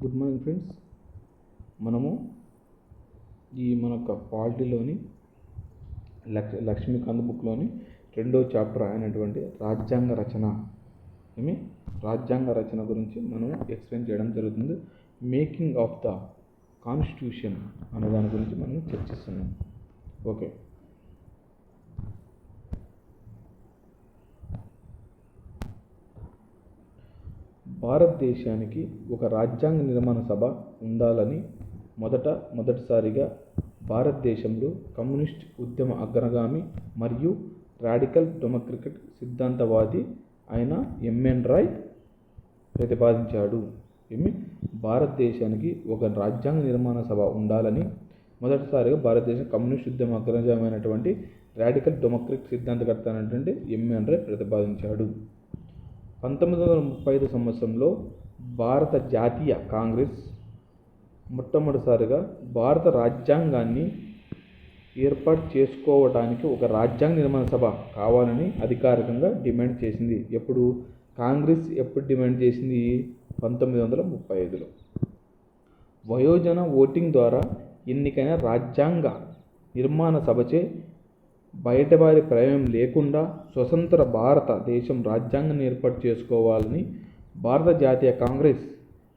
Good morning friends. మనము మన పాలిటీలోని లక్ష్మీకాంత్ బుక్లోని 2వ చాప్టర్ అయినటువంటి రాజ్యాంగ రచన గురించి మనం ఎక్స్ప్లెయిన్ చేయడం జరుగుతుంది. మేకింగ్ ఆఫ్ ద కాన్స్టిట్యూషన్ అనే దాని గురించి మనం చర్చిస్తున్నాం. ఓకే, భారతదేశానికి ఒక రాజ్యాంగ నిర్మాణ సభ ఉండాలని మొదటిసారిగా భారతదేశంలో కమ్యూనిస్ట్ ఉద్యమ అగ్రగామి మరియు రాడికల్ డెమోక్రటిక్ సిద్ధాంతవాది అయిన ఎంఎన్ రాయ్ ప్రతిపాదించాడు. భారతదేశానికి ఒక రాజ్యాంగ నిర్మాణ సభ ఉండాలని మొదటిసారిగా భారతదేశం కమ్యూనిస్ట్ ఉద్యమ అగ్రగామి అయినటువంటి రాడికల్ డెమోక్రటిక్ సిద్ధాంతకర్త అయినటువంటి ఎంఎన్ రాయ్ ప్రతిపాదించాడు. 1935 సంవత్సరంలో భారత జాతీయ కాంగ్రెస్ మొట్టమొదటిసారిగా భారత రాజ్యాంగాన్ని ఏర్పాటు చేసుకోవడానికి ఒక రాజ్యాంగ నిర్మాణ సభ కావాలని అధికారికంగా డిమాండ్ చేసింది. కాంగ్రెస్ ఎప్పుడు డిమాండ్ చేసింది? 1935లో. వయోజన ఓటింగ్ ద్వారా ఎన్నికైన రాజ్యాంగ నిర్మాణ సభచే బయటవారి ప్రమేయం లేకుండా స్వతంత్ర భారతదేశం రాజ్యాంగాన్ని ఏర్పాటు చేసుకోవాలని భారత జాతీయ కాంగ్రెస్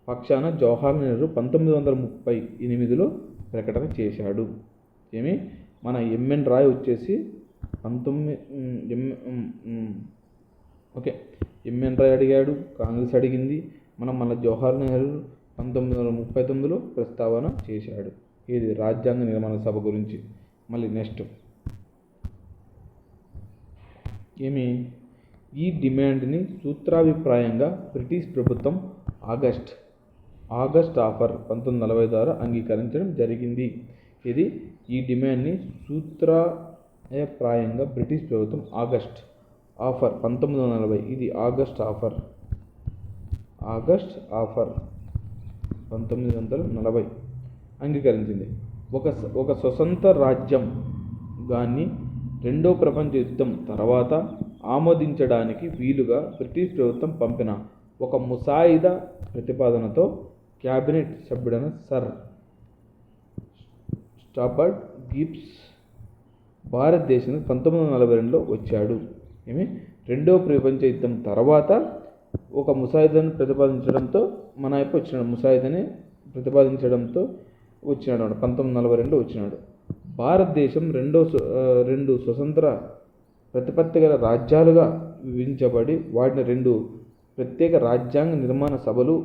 పక్షాన జవహర్లాల్ నెహ్రూ 1938లో ప్రకటన చేశాడు. మన ఎంఎన్ రాయ్ వచ్చేసి ఎంఎన్ రాయ్ అడిగాడు, కాంగ్రెస్ అడిగింది, మన జవహర్లాల్ నెహ్రూ 1939లో ప్రస్తావన చేశాడు. ఇది రాజ్యాంగ నిర్మాణ సభ గురించి. మళ్ళీ నెక్స్ట్ ఈ డిమాండ్ని సూత్రాభిప్రాయంగా బ్రిటిష్ ప్రభుత్వం ఆగస్ట్ ఆఫర్ 1940 ద్వారా అంగీకరించడం జరిగింది. ఈ డిమాండ్ని సూత్రప్రాయంగా బ్రిటిష్ ప్రభుత్వం ఆగస్ట్ ఆఫర్ 1940 ఇది ఆగస్ట్ ఆఫర్ 1940 అంగీకరించింది. ఒక స్వతంత్ర రాజ్యాంగాన్ని రెండో ప్రపంచ యుద్ధం తర్వాత ఆమోదించడానికి వీలుగా బ్రిటిష్ ప్రభుత్వం పంపిన ఒక ముసాయిదా ప్రతిపాదనతో క్యాబినెట్ సభ్యుడైన సర్ స్టాఫర్డ్ గిబ్స్ భారతదేశానికి 1942లో వచ్చాడు. రెండో ప్రపంచ యుద్ధం తర్వాత ఒక ముసాయిదాను ప్రతిపాదించడంతో వచ్చినాడు. 1942లో వచ్చినాడు. భారతదేశం రెండు స్వతంత్ర ప్రతిపత్తి గల రాజ్యాలుగా విభజించబడి వాటిని 2 ప్రత్యేక రాజ్యాంగ నిర్మాణ సభలు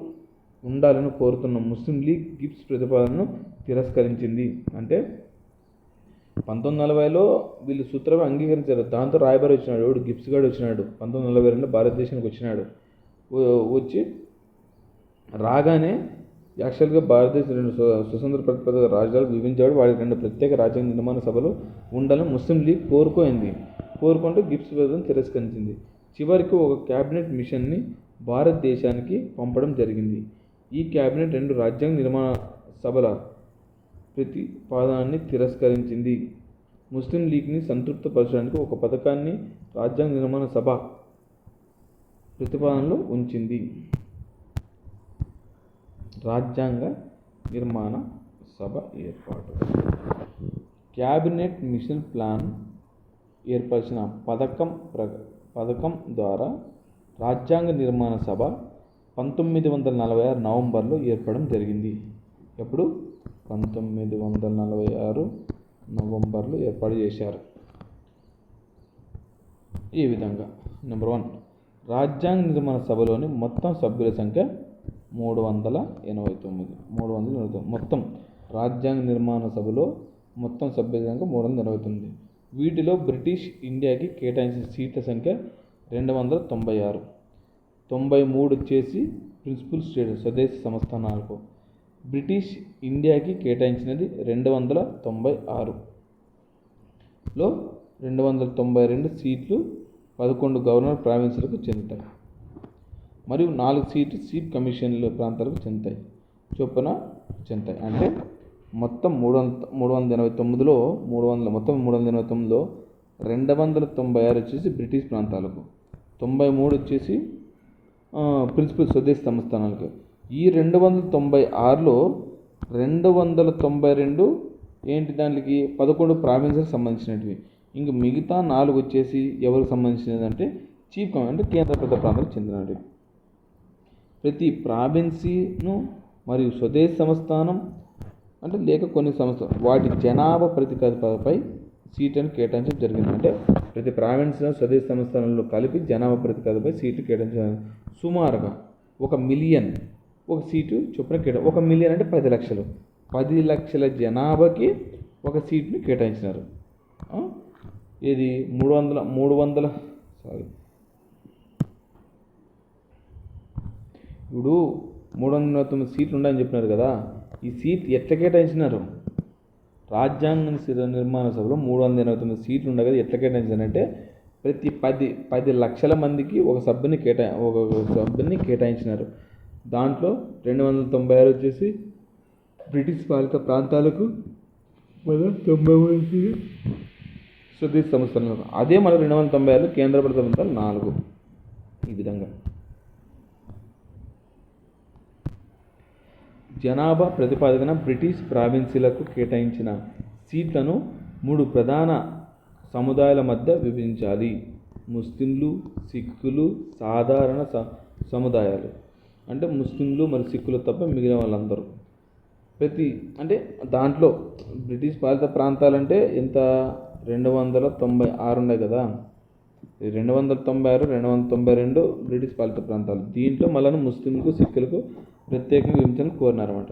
ఉండాలని కోరుతున్న ముస్లిం లీగ్ గిబ్స్ ప్రతిపాదనను తిరస్కరించింది. అంటే 1940లో వీళ్ళు సూత్రం అంగీకరించారు. దాంతో రాయబారి వచ్చినాడు, గిబ్స్ గారు వచ్చినాడు. 1942లో భారతదేశానికి వచ్చినాడు. వచ్చి రాగానే యాక్చువల్గా భారతదేశం 2 స్వతంత్ర ప్రతిపత్తి రాజ్యాలు విభజించాడు. వాటి 2 ప్రత్యేక రాజ్యాంగ నిర్మాణ సభలు ఉండాలని ముస్లిం లీగ్ కోరుకుంటూ గిబ్స్ ప్రభుత్వం తిరస్కరించింది. చివరికి ఒక క్యాబినెట్ మిషన్ని భారతదేశానికి పంపడం జరిగింది. ఈ క్యాబినెట్ 2 రాజ్యాంగ నిర్మాణ సభల ప్రతిపాదనని తిరస్కరించింది. ముస్లిం లీగ్ని సంతృప్తిపరచడానికి ఒక పథకాన్ని రాజ్యాంగ నిర్మాణ సభ ప్రతిపాదనలో ఉంచింది. రాజ్యాంగ నిర్మాణ సభ ఏర్పాటు. క్యాబినెట్ మిషన్ ప్లాన్ ఏర్పరిచిన పథకం ద్వారా రాజ్యాంగ నిర్మాణ సభ 1946 నవంబర్లో ఏర్పడడం జరిగింది. 1946 నవంబర్లో ఏర్పాటు చేశారు. ఈ విధంగా నెంబర్ 1 రాజ్యాంగ నిర్మాణ సభలోని మొత్తం సభ్యుల సంఖ్య 389. మొత్తం రాజ్యాంగ నిర్మాణ సభలో మొత్తం సభ్యుల సంఖ్య 389. వీటిలో బ్రిటిష్ ఇండియాకి కేటాయించిన సీట్ల సంఖ్య 296. 93 వచ్చేసి ప్రిన్సిపల్ స్టేట్ స్వదేశీ సంస్థానాలకు. బ్రిటిష్ ఇండియాకి కేటాయించినది 296లో 292 సీట్లు 11 గవర్నర్ ప్రావిన్సులకు చెందుతాయి మరియు 4 సీట్లు చీఫ్ కమిషన్ల ప్రాంతాలకు చెందుతాయి. అంటే మొత్తం 389లో 296 వచ్చేసి బ్రిటిష్ ప్రాంతాలకు, 93 వచ్చేసి ప్రిన్సిపల్ స్వదేశీ సంస్థానాలకు, ఈ 296లో 292 ఏంటి, దానికి 11 ప్రావిన్సెస్ సంబంధించినవి. ఇంక మిగతా 4 వచ్చేసి ఎవరికి సంబంధించినది అంటే చీఫ్ అంటే కేంద్రపాలిత ప్రాంతాలకు చెందినవి. ప్రతి ప్రావిన్సీను మరియు స్వదేశ సంస్థానం అంటే లేక కొన్ని సంస్థలు వాటి జనాభా ప్రాతిపదికపై సీట్లను కేటాయించడం జరిగింది. అంటే ప్రతి ప్రావిన్స్లో స్వదేశ సంస్థానంలో కలిపి జనాభా ప్రాతిపదికపై సీట్లు కేటాయించారు. సుమారుగా 1 మిలియన్ ఒక సీటు చొప్పున 1 మిలియన్ అంటే 10 లక్షలు, 10 లక్షల జనాభాకి ఒక సీట్ని కేటాయించినారు. ఇది 300 ఇప్పుడు 309 సీట్లు ఉన్నాయని చెప్పినారు కదా, ఈ సీట్ ఎట్లా కేటాయించినారు? రాజ్యాంగ నిర్మాణ సభలో 389 సీట్లు ఉన్నాయి కదా, ఎట్లా కేటాయించారంటే ప్రతి 10 లక్షల మందికి ఒక సభ్యుని కేటాయించినారు. దాంట్లో 296 వచ్చేసి బ్రిటిష్ పాలిత ప్రాంతాలకు, 90 స్వదేశ సంస్థలకు, అదే మన 296 కేంద్రపాలిత ప్రాంతాలు 4. ఈ విధంగా జనాభా ప్రతిపాదన బ్రిటిష్ ప్రావిన్సీలకు కేటాయించిన సీట్లను 3 ప్రధాన సముదాయాల మధ్య విభజించాలి. ముస్లింలు, సిక్కులు, సాధారణ సముదాయాలు. అంటే ముస్లింలు మరియు సిక్కులు తప్ప మిగిలిన వాళ్ళందరూ. అంటే దాంట్లో బ్రిటిష్ పాలిత ప్రాంతాలంటే ఎంత, 296 ఉన్నాయి కదా, 296, 292 బ్రిటిష్ పాలిత ప్రాంతాలు. దీంట్లో మళ్ళీ ముస్లింలకు, సిక్కులకు ప్రత్యేకంగా విభజన కోరినారన్నమాట.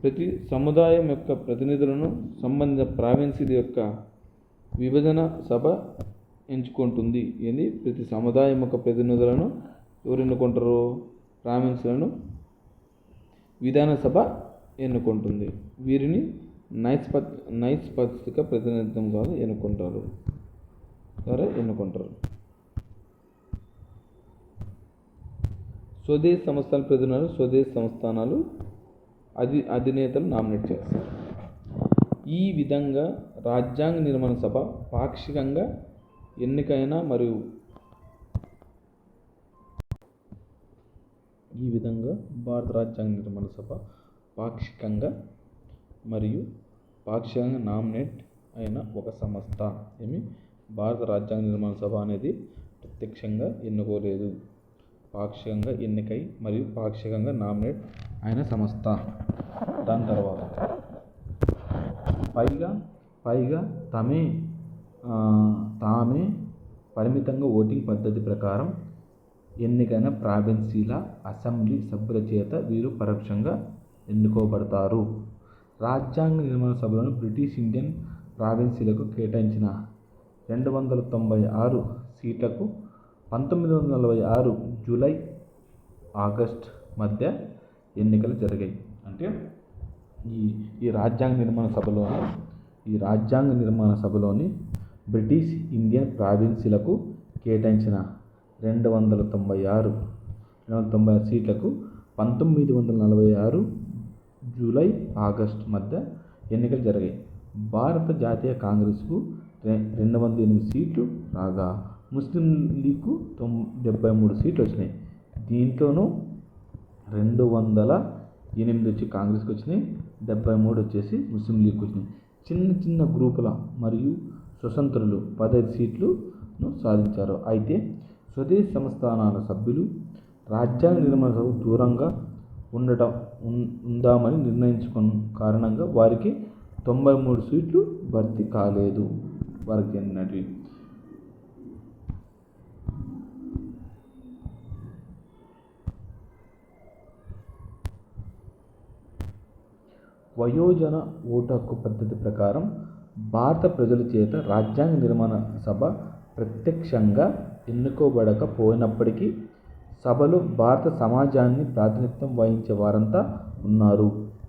ప్రతి సముదాయం యొక్క ప్రతినిధులను సంబంధించిన ప్రావిన్సీ యొక్క విభజన సభ ఎంచుకుంటుంది. ప్రతి సముదాయం యొక్క ప్రతినిధులను ఎవరు ఎన్నుకుంటారు? ప్రావిన్స్లను విధానసభ ఎన్నుకుంటుంది. వీరిని నైస్పతిక ప్రతినిధిత్వం ద్వారా ఎన్నుకుంటారు. స్వదేశ సంస్థల ప్రతినిధులు స్వదేశ సంస్థానాలు అధినేతలు నామినేట్ చేస్తారు. ఈ విధంగా రాజ్యాంగ నిర్మాణ సభ పాక్షికంగా ఎన్నికైన మరియు భారత రాజ్యాంగ నిర్మాణ సభ పాక్షికంగా నామినేట్ అయిన ఒక సంస్థ. భారత రాజ్యాంగ నిర్మాణ సభ అనేది ప్రత్యక్షంగా ఎన్నుకోలేదు, పాక్షికంగా ఎన్నికై మరియు పాక్షికంగా నామినేట్ అయిన సంస్థ. దాని తర్వాత పైగా తామే పరిమితంగా ఓటింగ్ పద్ధతి ప్రకారం ఎన్నికైన ప్రావిన్సీల అసెంబ్లీ సభ్యుల చేత వీరు పరోక్షంగా ఎన్నుకోబడతారు. రాజ్యాంగ నిర్మాణ సభలోని బ్రిటిష్ ఇండియన్ ప్రావిన్సీలకు కేటాయించిన 296 సీట్లకు 1946 జూలై ఆగస్టు మధ్య ఎన్నికలు జరిగాయి. అంటే ఈ రాజ్యాంగ నిర్మాణ సభలోని బ్రిటిష్ ఇండియన్ ప్రావిన్సీలకు కేటాయించిన 296 సీట్లకు 1946 జూలై ఆగస్టు మధ్య ఎన్నికలు జరిగాయి. భారత జాతీయ కాంగ్రెస్కు 208 సీట్లు రాగా ముస్లిం లీగ్కు 73 సీట్లు వచ్చినాయి. దీంట్లోనూ 208 వచ్చి కాంగ్రెస్కి వచ్చినాయి, 73 వచ్చేసి ముస్లిం లీగ్కి వచ్చినాయి. చిన్న గ్రూపుల మరియు స్వతంత్రులు 15 సీట్లను సాధించారు. అయితే స్వదేశ సంస్థానాల సభ్యులు రాజ్యాంగ నిర్మాణ సభకు దూరంగా ఉందామని నిర్ణయించుకున్న కారణంగా వారికి 93 సీట్లు భర్తీ కాలేదు. వారికి చెందినవి వయోజన ఓటు హక్కు పద్ధతి ప్రకారం భారత ప్రజల చేత రాజ్యాంగ నిర్మాణ సభ ప్రత్యక్షంగా ఎన్నుకోబడకపోయినప్పటికీ సభలో భారత సమాజాన్ని ప్రాతినిధ్యం వహించే వారంతా ఉన్నారు.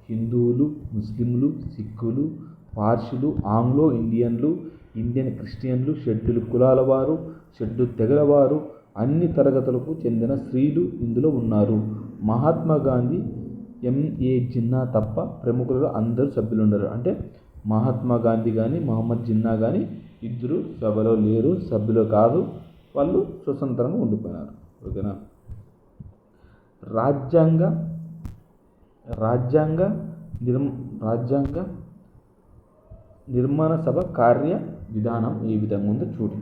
హిందువులు, ముస్లింలు, సిక్కులు, పార్సీలు, ఆంగ్లో ఇండియన్లు, ఇండియన్ క్రిస్టియన్లు, షెడ్యూల్ కులాల వారు, షెడ్యూల్ తెగల వారు, అన్ని తరగతులకు చెందిన స్త్రీలు ఇందులో ఉన్నారు. మహాత్మా గాంధీ, ఎంఏ జిన్నా తప్ప ప్రముఖులలో అందరూ సభ్యులు ఉన్నారు. అంటే మహాత్మా గాంధీ కానీ మహమ్మద్ జిన్నా కానీ ఇద్దరు సభలో లేరు, సభ్యులు కాదు, వాళ్ళు స్వతంత్రంగా ఉండిపోయినారు. ఓకేనా. రాజ్యాంగ రాజ్యాంగ రాజ్యాంగ నిర్మాణ సభ కార్య విధానం ఏ విధంగా ఉందో చూడు.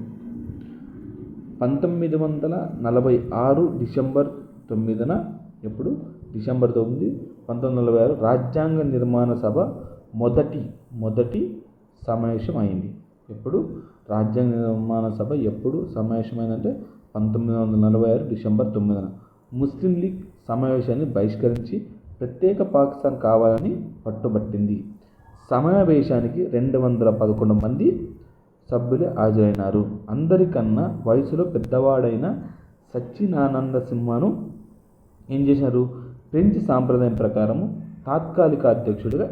1946 డిసెంబర్ 9న ఎప్పుడు డిసెంబర్ 9, 1946 రాజ్యాంగ నిర్మాణ సభ మొదటి సమావేశం అయింది. ఎప్పుడు రాజ్యాంగ నిర్మాణ సభ ఎప్పుడు సమావేశమైందంటే 1946 డిసెంబర్ 9న. ముస్లిం లీగ్ సమావేశాన్ని బహిష్కరించి ప్రత్యేక పాకిస్తాన్ కావాలని పట్టుబట్టింది. సమావేశానికి 211 మంది సభ్యులు హాజరైనారు. అందరికన్నా వయసులో పెద్దవాడైన సచ్చిదానంద సిన్హాను ఏం చేశారు? ఫ్రెంచ్ సాంప్రదాయం ప్రకారం తాత్కాలిక అధ్యక్షుడిగా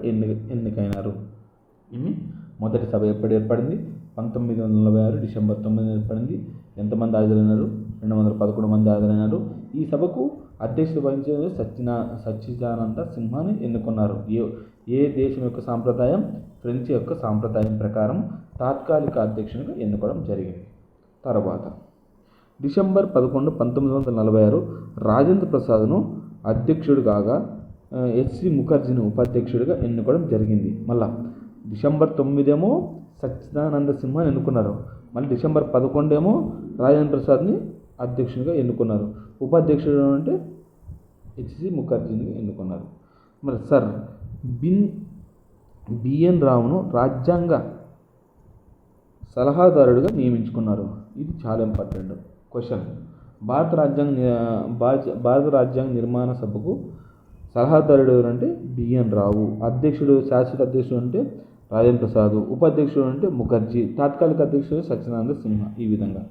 ఎన్నికైనారు. ఈమె మొదటి సభ ఎప్పుడు ఏర్పడింది? 1946 డిసెంబర్ 9 ఏర్పడింది. ఎంతమంది హాజరైనారు? 211 మంది హాజరైనారు. ఈ సభకు అధ్యక్షత వహించే సచ్చిదానంద సిన్హాని ఎన్నుకున్నారు. ఏ దేశం యొక్క సాంప్రదాయం? ఫ్రెంచ్ యొక్క సాంప్రదాయం ప్రకారం తాత్కాలిక అధ్యక్షునిగా ఎన్నుకోవడం జరిగింది. తర్వాత డిసెంబర్ 11, 1946 రాజేంద్ర ప్రసాద్ను అధ్యక్షుడు కాగా హెచ్సి ముఖర్జీని ఉపాధ్యక్షుడిగా ఎన్నుకోవడం జరిగింది. మళ్ళా డిసెంబర్ 9 సచ్చిదానంద సిన్హాని ఎన్నుకున్నారు. మళ్ళీ డిసెంబర్ 11 రాజేంద్ర ప్రసాద్ని అధ్యక్షునిగా ఎన్నుకున్నారు. ఉపాధ్యక్షుడు అంటే హెచ్సి ముఖర్జీని ఎన్నుకున్నారు. మరి సర్ బిఎన్ రావును రాజ్యాంగ సలహాదారుడిగా నియమించుకున్నారు. ఇది చాలా ఇంపార్టెంట్ క్వశ్చన్. భారత రాజ్యాంగ నిర్మాణ సభకు సలహాదారుడు ఎవరంటే బిఎన్ రావు. శాశ్వత అధ్యక్షుడు అంటే రాజేంద్ర ప్రసాద్, ఉపాధ్యక్షుడు అంటే ముఖర్జీ, తాత్కాలిక అధ్యక్షుడు సచ్చిదానంద సిన్హా. ఈ విధంగా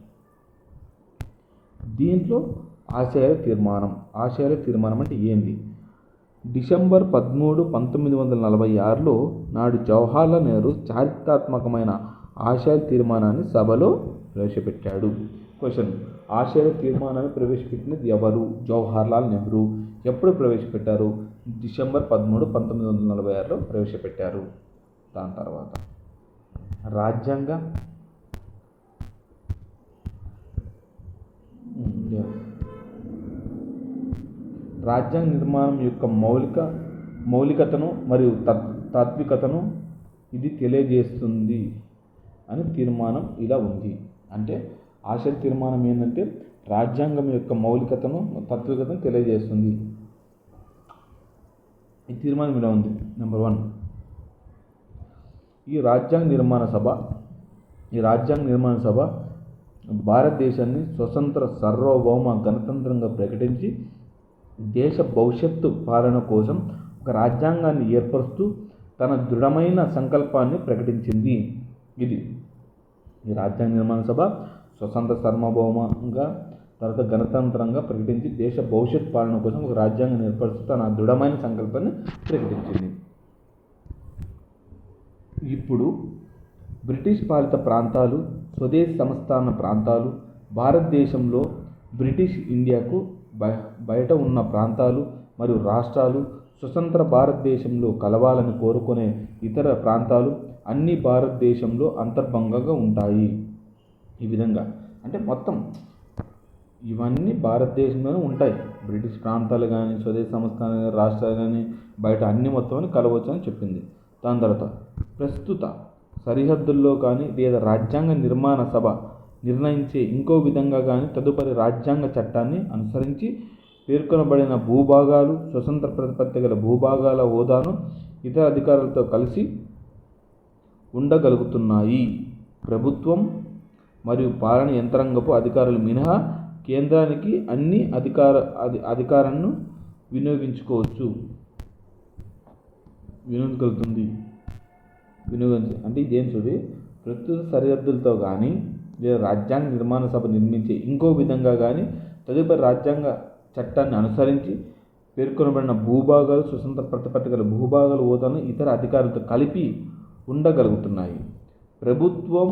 దీంట్లో ఆశయాల తీర్మానం అంటే ఏంది? డిసెంబర్ 13, 1946లో నాడు జవహర్లాల్ నెహ్రూ చారిత్రాత్మకమైన ఆశయాల తీర్మానాన్ని సభలో ప్రవేశపెట్టాడు. క్వశ్చన్: ఆశయాల తీర్మానాన్ని ప్రవేశపెట్టినది ఎవరు? జవహర్లాల్ నెహ్రూ. ఎప్పుడు ప్రవేశపెట్టారు? డిసెంబర్ 13, 1946లో ప్రవేశపెట్టారు. దాని తర్వాత రాజ్యాంగ నిర్మాణం యొక్క మౌలికతను మరియు తాత్వికతను ఇది తెలియజేస్తుంది అని తీర్మానం ఇలా ఉంది. అంటే ఆశయ తీర్మానం ఏంటంటే రాజ్యాంగం యొక్క మౌలికతను తాత్వికతను తెలియజేస్తుంది. ఈ తీర్మానం ఇలా ఉంది. నెంబర్ 1, ఈ రాజ్యాంగ నిర్మాణ సభ భారతదేశాన్ని స్వతంత్ర సార్వభౌమ గణతంత్రంగా ప్రకటించి దేశ భవిష్యత్తు పాలన కోసం ఒక రాజ్యాంగాన్ని ఏర్పరుస్తూ తన దృఢమైన సంకల్పాన్ని ప్రకటించింది. ఇది ఈ రాజ్యాంగ నిర్మాణ సభ స్వతంత్ర సార్వభౌమంగా తర్వాత గణతంత్రంగా ప్రకటించి దేశ భవిష్యత్ పాలన కోసం ఒక రాజ్యాంగాన్ని ఏర్పరుస్తూ తన దృఢమైన సంకల్పాన్ని ప్రకటించింది. ఇప్పుడు బ్రిటిష్ పాలిత ప్రాంతాలు, స్వదేశీ సంస్థాన ప్రాంతాలు, భారతదేశంలో బ్రిటిష్ ఇండియాకు బయట ఉన్న ప్రాంతాలు మరియు రాష్ట్రాలు, స్వతంత్ర భారతదేశంలో కలవాలని కోరుకునే ఇతర ప్రాంతాలు అన్ని భారతదేశంలో అంతర్భాగంగా ఉంటాయి. ఈ విధంగా అంటే మొత్తం ఇవన్నీ భారతదేశంలోనే ఉంటాయి. బ్రిటిష్ ప్రాంతాలు కానీ, స్వదేశీ సంస్థాన రాష్ట్రాలు కానీ, బయట అన్ని మొత్తం కలవచ్చు అని చెప్పింది. దాని తర్వాత ప్రస్తుత సరిహద్దుల్లో కానీ లేదా రాజ్యాంగ నిర్మాణ సభ నిర్ణయించే ఇంకో విధంగా కానీ తదుపరి రాజ్యాంగ చట్టాన్ని అనుసరించి పేర్కొనబడిన భూభాగాలు, స్వతంత్ర ప్రతిపత్తి గల భూభాగాల హోదాను ఇతర అధికారులతో కలిసి ఉండగలుగుతున్నాయి. ప్రభుత్వం మరియు పాలన యంత్రాంగపు అధికారులు మినహా కేంద్రానికి అన్ని అధికారాలను వినియోగించగలుగుతుంది. అంటే ఇదేం చూడి, ప్రస్తుత సరిహద్దులతో కానీ లేదా రాజ్యాంగ నిర్మాణ సభ నిర్మించే ఇంకో విధంగా కానీ తదుపరి రాజ్యాంగ చట్టాన్ని అనుసరించి పేర్కొనబడిన భూభాగాలు, స్వతంత్ర ప్రతిపత్తి గల భూభాగాల హోదాను ఇతర అధికారులతో కలిపి ఉండగలుగుతున్నాయి. ప్రభుత్వం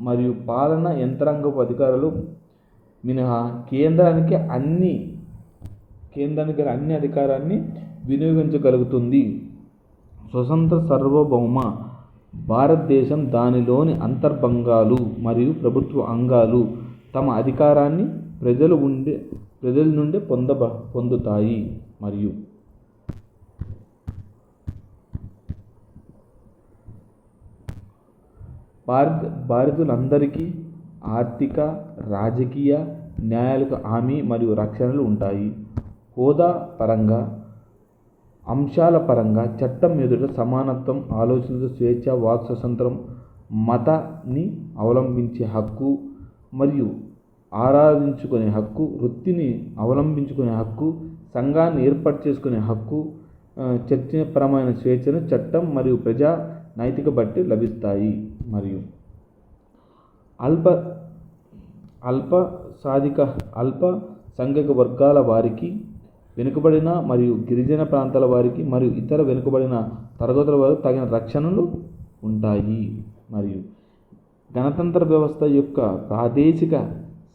మరియు పాలన యంత్రాంగపు అధికారులు మినహా కేంద్రానికి అన్ని అధికారాన్ని వినియోగించగలుగుతుంది. స్వతంత్ర సార్వభౌమ భారతదేశం, దానిలోని అంతర్భాగాలు మరియు ప్రభుత్వ అంగాలు తమ అధికారాన్ని ప్రజల నుండి పొందుతాయి. మరియు బాధితులందరికీ ఆర్థిక, రాజకీయ న్యాయాలకు హామీ మరియు రక్షణలు ఉంటాయి. హోదా పరంగా, అంశాల పరంగా చట్టం ఎదుట సమానత్వం, ఆలోచనలతో స్వేచ్ఛ, వాక్ స్వాతంత్రం, మతాన్ని అవలంబించే హక్కు మరియు ఆరాధించుకునే హక్కు, వృత్తిని అవలంబించుకునే హక్కు, సంఘాన్ని ఏర్పాటు చేసుకునే హక్కు, చర్చపరమైన స్వేచ్ఛను చట్టం మరియు ప్రజా నైతిక బట్టి లభిస్తాయి. మరియు అల్ప సంఖ్యక వర్గాల వారికి, వెనుకబడిన మరియు గిరిజన ప్రాంతాల వారికి మరియు ఇతర వెనుకబడిన తరగతుల వారికి తగిన రక్షణలు ఉంటాయి. మరియు గణతంత్ర వ్యవస్థ యొక్క ప్రాదేశిక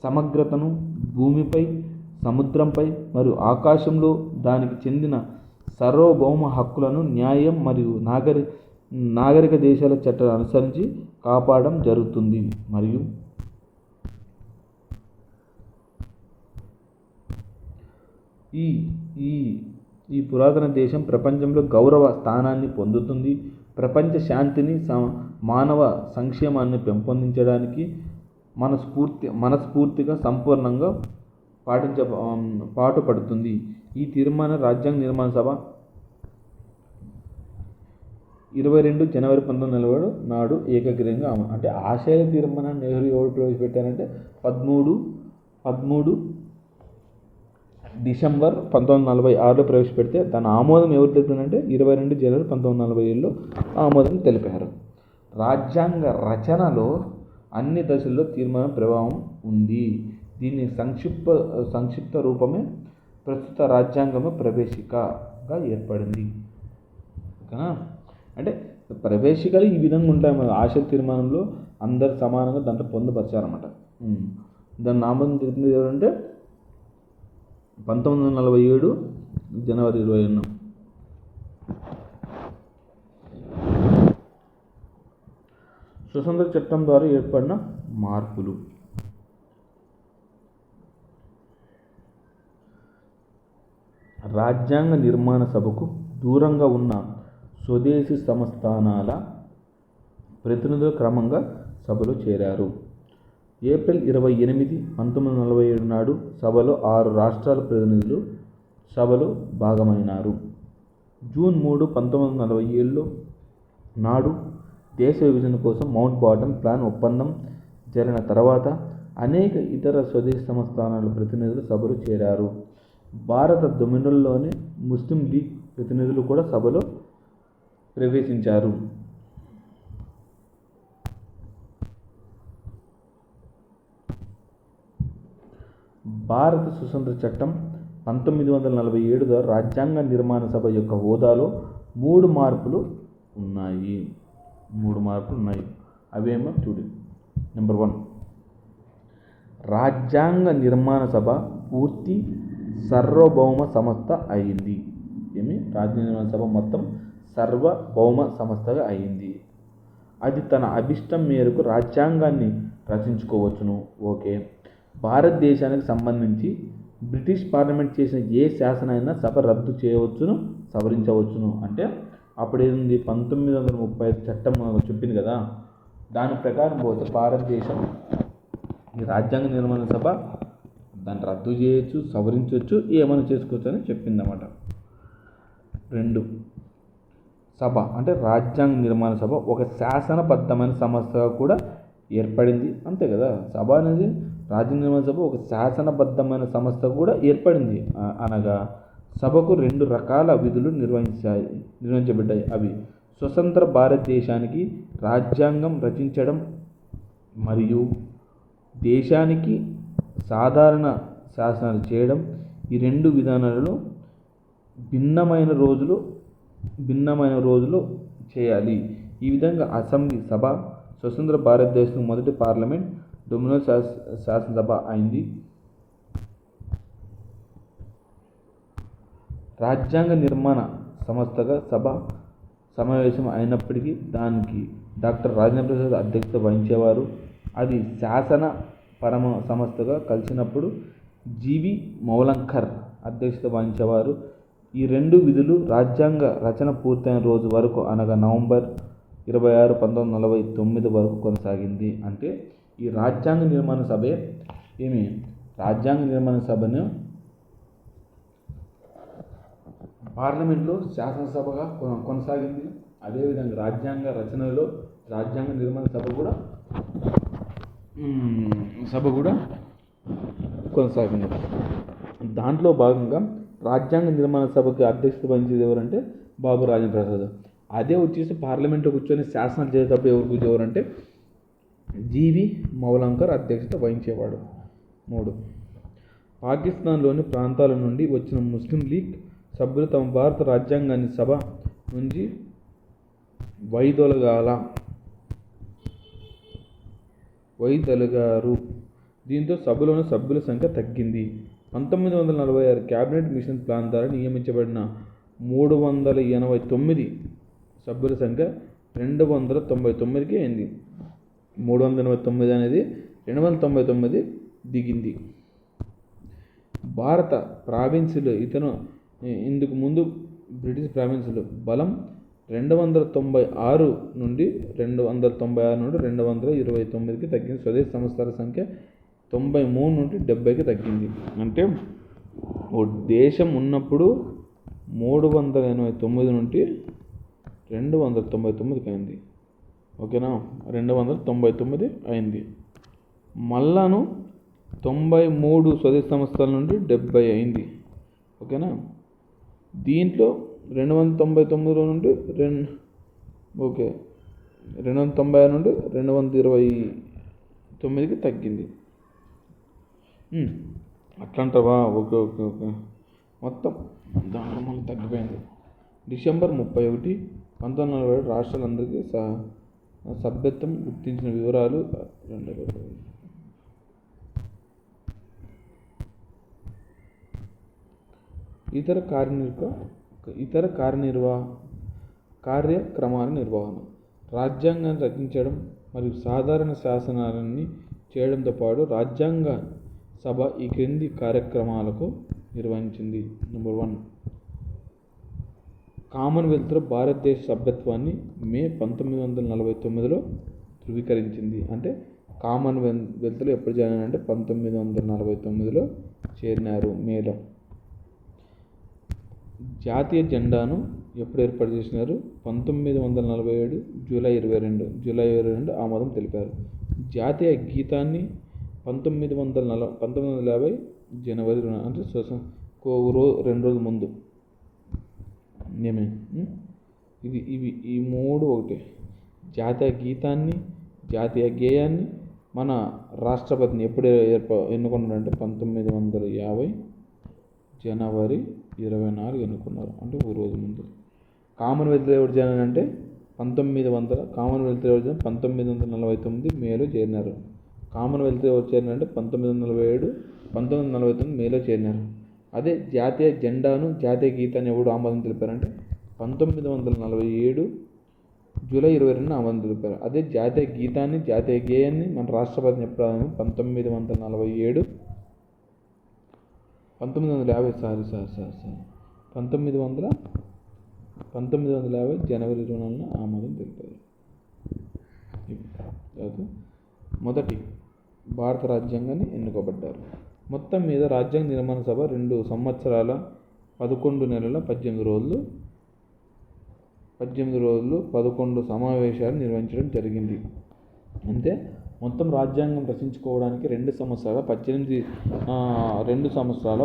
సమగ్రతను, భూమిపై, సముద్రంపై మరియు ఆకాశంలో దానికి చెందిన సార్వభౌమ హక్కులను న్యాయం మరియు నాగరిక దేశాల చట్టాలను అనుసరించి కాపాడడం జరుగుతుంది. మరియు ఈ పురాతన దేశం ప్రపంచంలో గౌరవ స్థానాన్ని పొందుతుంది. ప్రపంచ శాంతిని, మానవ సంక్షేమాన్ని పెంపొందించడానికి మనస్ఫూర్తిగా సంపూర్ణంగా పాటుపడుతుంది. ఈ తీర్మానం రాజ్యాంగ నిర్మాణ సభ 22 జనవరి 1947 నాడు ఏకగ్రీవంగా అంటే ఆశయ తీర్మానాన్ని నెహ్రూ ఎవరు ప్రవేశపెట్టారంటే 13 డిసెంబర్ 1946లో ప్రవేశపెడితే దాని ఆమోదం ఎవరు తెలిపారంటే 22 జనవరి 1947లో ఆమోదం తెలిపారు. రాజ్యాంగ రచనలో అన్ని దశల్లో తీర్మానం ప్రభావం ఉంది. దీని సంక్షిప్త రూపమే ప్రస్తుత రాజ్యాంగము ప్రవేశికగా ఏర్పడింది. ఓకేనా? అంటే ప్రవేశికలు ఈ విధంగా ఉంటాయి. మన ఆశయ తీర్మానంలో అందరు సమానంగా దాంట్లో పొందుపరిచారన్నమాట. దాన్ని ఆమోదం తెలిపింది ఎవరంటే 1947 జనవరి 21. స్వతంత్ర చట్టం ద్వారా ఏర్పడిన మార్పులు. రాజ్యాంగ నిర్మాణ సభకు దూరంగా ఉన్న స్వదేశీ సంస్థానాల ప్రతినిధులు క్రమంగా సభలో చేరారు. ఏప్రిల్ 28, 1947 నాడు సభలో 6 రాష్ట్రాల ప్రతినిధులు సభలో భాగమైనారు. జూన్ 3, 1947 నాడు దేశ విభజన కోసం మౌంట్ బాటన్ ప్లాన్ ఒప్పందం జరిగిన తర్వాత అనేక ఇతర స్వదేశీ సంస్థానాల ప్రతినిధులు సభలో చేరారు. భారత డొమినియన్లోని ముస్లిం లీగ్ ప్రతినిధులు కూడా సభలో ప్రవేశించారు. భారత స్వతంత్ర చట్టం 1947 ద్వారా రాజ్యాంగ నిర్మాణ సభ యొక్క హోదాలో 3 మార్పులు ఉన్నాయి. అవేమో చూడు. నెంబర్ 1, రాజ్యాంగ నిర్మాణ సభ పూర్తి సార్వభౌమ సంస్థ అయింది. రాజ్యాంగ నిర్మాణ సభ మొత్తం సార్వభౌమ సంస్థగా అయింది. అది తన అభిష్టం మేరకు రాజ్యాంగాన్ని రచించుకోవచ్చును. ఓకే. భారతదేశానికి సంబంధించి బ్రిటిష్ పార్లమెంట్ చేసిన ఏ శాసనైనా సభ రద్దు చేయవచ్చును, సవరించవచ్చును. అంటే అప్పుడు ఏంది 1935 చట్టం చెప్పింది కదా, దాని ప్రకారం పోతే భారతదేశం ఈ రాజ్యాంగ నిర్మాణ సభ దాన్ని రద్దు చేయొచ్చు, సవరించవచ్చు, ఏమైనా చేసుకోవచ్చు అని చెప్పిందన్నమాట. 2, సభ అంటే రాజ్యాంగ నిర్మాణ సభ ఒక శాసనబద్ధమైన సంస్థగా కూడా ఏర్పడింది. అంతే కదా, సభ అనేది రాజ్యాంగ నిర్మాణ సభ ఒక శాసనబద్ధమైన సంస్థ కూడా ఏర్పడింది. అనగా సభకు 2 రకాల విధులు నిర్వహించబడ్డాయి. అవి స్వతంత్ర భారతదేశానికి రాజ్యాంగం రచించడం మరియు దేశానికి సాధారణ శాసనాలు చేయడం. ఈ 2 విధానాలలో భిన్నమైన రోజులు చేయాలి. ఈ విధంగా అసెంబ్లీ సభ స్వతంత్ర భారతదేశం మొదటి పార్లమెంట్ డొమినియన్ శాసనసభ అయింది. రాజ్యాంగ నిర్మాణ సంస్థగా సభ సమావేశం అయినప్పటికీ దానికి డాక్టర్ రాజేంద్ర ప్రసాద్ అధ్యక్షత వహించేవారు. అది శాసన పరమ సంస్థగా కలిసినప్పుడు జీవి మౌలంకర్ అధ్యక్షత వహించేవారు. ఈ 2 విధులు రాజ్యాంగ రచన పూర్తయిన రోజు వరకు అనగా నవంబర్ 26/1949 వరకు కొనసాగింది. అంటే ఈ రాజ్యాంగ నిర్మాణ సభే రాజ్యాంగ నిర్మాణ సభను పార్లమెంట్లో శాసనసభగా కొనసాగింది. అదేవిధంగా రాజ్యాంగ రచనలో రాజ్యాంగ నిర్మాణ సభ కూడా కొనసాగింది. దాంట్లో భాగంగా రాజ్యాంగ నిర్మాణ సభకి అధ్యక్షత వహించేది ఎవరంటే బాబు రాజేంద్ర ప్రసాద్. అదే వచ్చేసి పార్లమెంట్లో కూర్చొని శాసనాలు చేసేటప్పుడు ఎవరు కూర్చోవారంటే జీవి మౌలంకర్ అధ్యక్షత వహించేవాడు. 3. పాకిస్తాన్లోని ప్రాంతాల నుండి వచ్చిన ముస్లిం లీగ్ సభ్యులు తమ భారత రాజ్యాంగాన్ని సభ నుంచి వైదొలగారు. దీంతో సభలోని సభ్యుల సంఖ్య తగ్గింది. 1946 క్యాబినెట్ మిషన్ ప్లాన్ ద్వారా నియమించబడిన 389 సభ్యుల సంఖ్య 299కి అయింది. 389 అనేది 299 దిగింది. భారత ప్రావిన్సులు ఇందుకు ముందు బ్రిటిష్ ప్రావిన్సులు బలం 296 నుండి 229కి తగ్గింది. స్వదేశీ సంస్థల సంఖ్య 93 నుండి 70కి తగ్గింది. అంటే ఓ దేశం ఉన్నప్పుడు 389 నుండి 299కి అయింది. ఓకేనా, 299 అయింది. మళ్ళాను 93 స్వదేశీ సంస్థల నుండి 70 అయింది. ఓకేనా, దీంట్లో 299 నుండి 290 నుండి 229కి తగ్గింది. అట్లంటావా? ఓకే. మొత్తం దాంట్లో మళ్ళీ తగ్గిపోయింది. డిసెంబర్ 31, 1947 రాష్ట్రాలందరికీ సభ్యత్వం గుర్తించిన వివరాలు. ఇతర కార్యక్రమాల నిర్వహణ. రాజ్యాంగాన్ని రచించడం మరియు సాధారణ శాసనాలన్నీ చేయడంతో పాటు రాజ్యాంగ సభ ఈ క్రింది కార్యక్రమాలకు నిర్వహించింది. నెంబర్ 1, కామన్వెల్త్లో భారతదేశ సభ్యత్వాన్ని మే 1949లో ధృవీకరించింది. అంటే కామన్వెల్త్లో ఎప్పుడు చేరినారు అంటే 1949లో చేరినారు, మేలో. జాతీయ జెండాను ఎప్పుడు ఏర్పాటు చేసినారు? 1947 జూలై 22 ఆమోదం తెలిపారు. జాతీయ గీతాన్ని 1950 జనవరి 2 అంటే 2 రోజుల ముందు ఇవి ఈ 3 ఒకటే. జాతీయ గీతాన్ని, జాతీయ గేయాన్ని మన రాష్ట్రపతిని ఎప్పుడు ఎన్నుకున్నారంటే 1950 జనవరి 24 ఎన్నుకున్నారు, అంటే ఒక రోజు ముందు. కామన్వెల్త్లో ఎవరు చేరినారంటే 1949 మేలో చేరినారు. కామన్వెల్త్ ఎవరు చేరినారంటే 1949 మేలో చేరినారు. అదే జాతీయ జెండాను, జాతీయ గీతాన్ని ఎవడు ఆమోదం తెలిపారంటే 1947 జూలై 22 ఆమోదం తెలిపారు. అదే జాతీయ గీతాన్ని, జాతీయ గేయాన్ని మన రాష్ట్రపతిని ఎప్పుడు 1950 జనవరి 24 ఆమోదం తెలిపారు. మొదటి భారత రాజ్యాంగాన్ని ఎన్నుకోబడ్డారు. మొత్తం మీద రాజ్యాంగ నిర్మాణ సభ 2 సంవత్సరాల 11 నెలల 18 రోజులు 11 సమావేశాలు నిర్వహించడం జరిగింది. అంటే మొత్తం రాజ్యాంగం రచించుకోవడానికి 2 సంవత్సరాల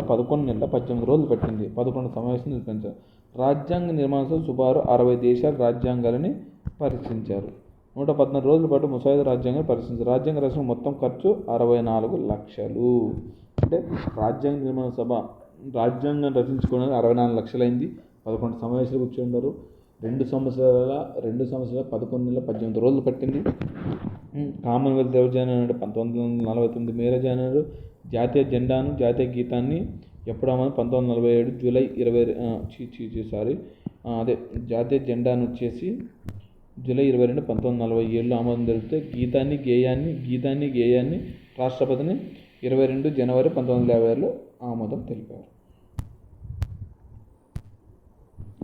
11 నెలల 18 రోజులు పట్టింది. 11 సమావేశాలు నిర్వహించారు. రాజ్యాంగ నిర్మాణ సభ సుమారు 60 దేశాల రాజ్యాంగాలని పరీక్షించారు. 114 రోజుల పాటు ముసాయిదా రాజ్యాంగాన్ని పరిశీలించారు. రాజ్యాంగ రచన మొత్తం ఖర్చు 64 లక్షలు. అంటే రాజ్యాంగ నిర్మాణ సభ రాజ్యాంగం రచించుకోవడానికి 64 లక్షలు అయింది. 11 సమావేశాలు కూర్చున్నారు. 2 సంవత్సరాల 11 నెలల 18 రోజులు పట్టింది. కామన్వెల్త్ ఎవరు జాయిన్ అయినారు? 1949 మేలో జాయిన్ అయినారు. జాతీయ జెండాను, జాతీయ గీతాన్ని ఎప్పుడు ఆమోదం? 1947 జూలై 20 అదే జాతీయ జెండాను వచ్చేసి జూలై 22, 1947 ఆమోదం తెలిపితే గీతాన్ని గేయాన్ని రాష్ట్రపతిని 22 జనవరి 1950 ఆమోదం తెలిపారు.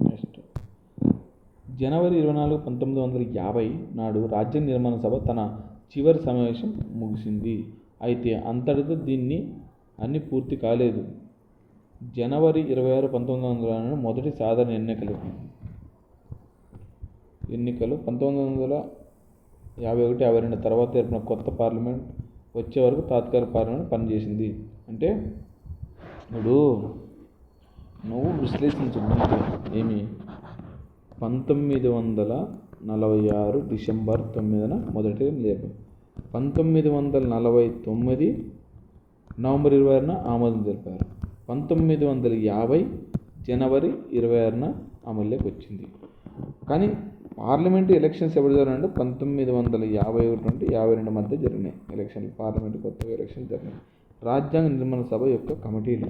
నెక్స్ట్ జనవరి 24, 1950 నాడు రాజ్యాంగ నిర్మాణ సభ తన చివరి సమావేశం ముగిసింది. అయితే అంతటితో దీన్ని అన్ని పూర్తి కాలేదు. జనవరి 26, 1900 మొదటి సాధారణ ఎన్నికలు 1951-52 తర్వాత ఏర్పడిన కొత్త పార్లమెంట్ వచ్చే వరకు తాత్కాలిక పార్లమెంట్ పనిచేసింది. అంటే ఇప్పుడు నువ్వు విశ్లేషించు ఏమి 1946 డిసెంబర్ 9న మొదటి లేదు, 1949 నవంబర్ 26న ఆమోదం తెలిపారు, 1950 జనవరి 26న అమల్లోకి వచ్చింది. కానీ పార్లమెంటు ఎలక్షన్స్ ఎప్పుడు జరిగినాయంటే 1951 నుండి 52 మధ్య జరిగినాయి ఎలక్షన్లు. పార్లమెంటు కొత్తగా ఎలక్షన్లు జరిగినాయి. రాజ్యాంగ నిర్మాణ సభ యొక్క కమిటీలు